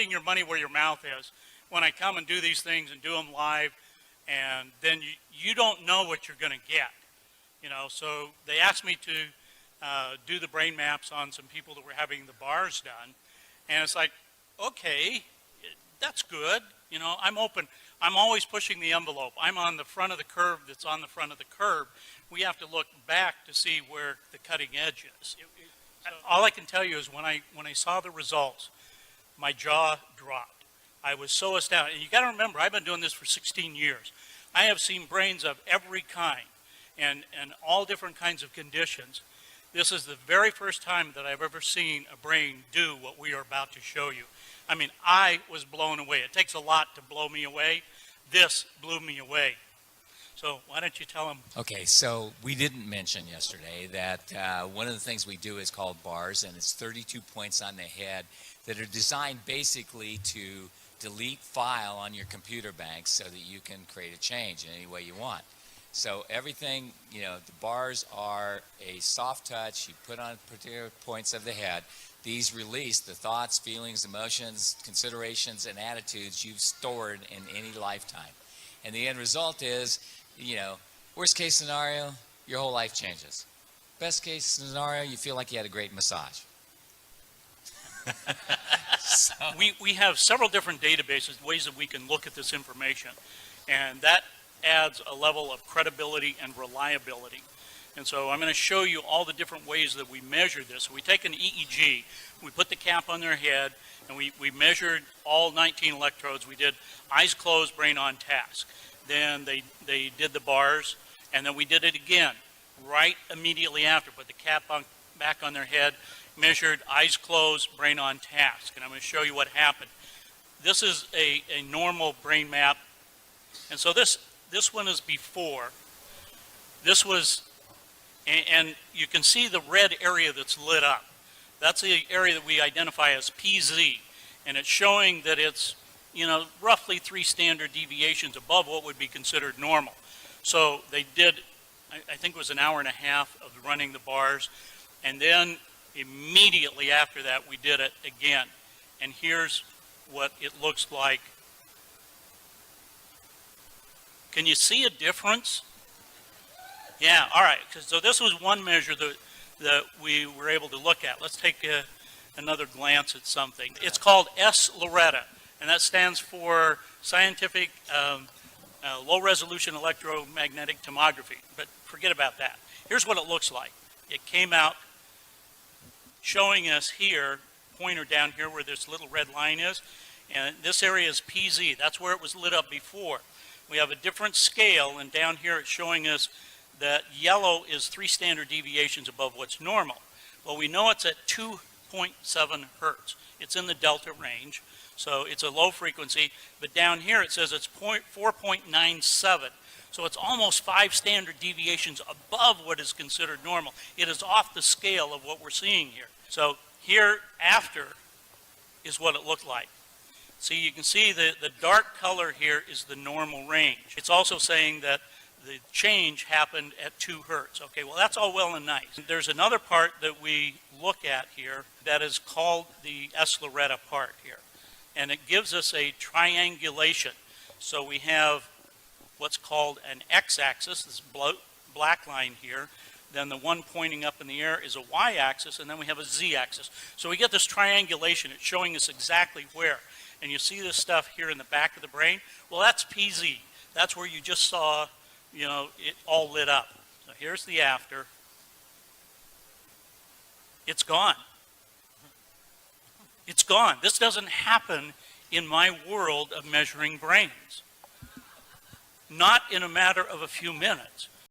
putting your money where your mouth is. When I come and do these things and do them live, and then you don't know what you're going to get, you know. So they asked me to do the brain maps on some people that were having the bars done, and it's like, okay, that's good. You know, I'm open. I'm always pushing the envelope. I'm on the front of the curve that's on the front of the curve. We have to look back to see where the cutting edge is. All I can tell you is when I saw the results, my jaw dropped. I was so astounded. And you got to remember, I've been doing this for 16 years. I have seen brains of every kind and all different kinds of conditions. This is the very first time that I've ever seen a brain do what we are about to show you. I mean, I was blown away. It takes a lot to blow me away. This blew me away. So why don't you tell them? Okay, so we didn't mention yesterday that one of the things we do is called bars, and it's 32 points on the head that are designed basically to delete file on your computer bank so that you can create a change in any way you want. So everything, you know, the bars are a soft touch. You put on particular points of the head. These release the thoughts, feelings, emotions, considerations, and attitudes you've stored in any lifetime. And the end result is, you know, worst case scenario, your whole life changes. Best case scenario, you feel like you had a great massage. So. We have several different databases, ways that we can look at this information, and that adds a level of credibility and reliability. And so I'm going to show you all the different ways that we measure this. So we take an EEG, we put the cap on their head, and we measured all 19 electrodes. We did eyes closed, brain on task. Then they did the bars, and then we did it again right immediately after. Put the cap back on their head, measured eyes closed, brain on task. And I'm going to show you what happened. This is a normal brain map. And so this one is before. This was, and you can see the red area that's lit up. That's the area that we identify as PZ. And it's showing that it's, you know, roughly 3 standard deviations above what would be considered normal. So they did, I think it was an hour and a half of running the bars. And then immediately after that, we did it again. And here's what it looks like. Can you see a difference? Yeah, all right. So this was one measure that we were able to look at. Let's take another glance at something. It's called S-Loretta, and that stands for Scientific Low-Resolution Electromagnetic Tomography. But forget about that. Here's what it looks like. It came out showing us here, pointer down here where this little red line is, and this area is PZ. That's where it was lit up before. We have a different scale, and down here it's showing us that yellow is 3 standard deviations above what's normal. Well, we know it's at 2.7 hertz. It's in the delta range, so it's a low frequency, but down here it says it's 4.97. So it's almost 5 standard deviations above what is considered normal. It is off the scale of what we're seeing here. So here after is what it looked like. See, you can see the dark color here is the normal range. It's also saying that the change happened at 2 hertz. Okay, well, that's all well and nice. There's another part that we look at here that is called the S-Loretta part here. And it gives us a triangulation. So we have what's called an x-axis, this black line here. Then the one pointing up in the air is a y-axis, and then we have a z-axis. So we get this triangulation. It's showing us exactly where. And you see this stuff here in the back of the brain? Well, that's PZ. That's where you just saw, you know, it all lit up. So here's the after. It's gone. It's gone. This doesn't happen in my world of measuring brains. Not in a matter of a few minutes.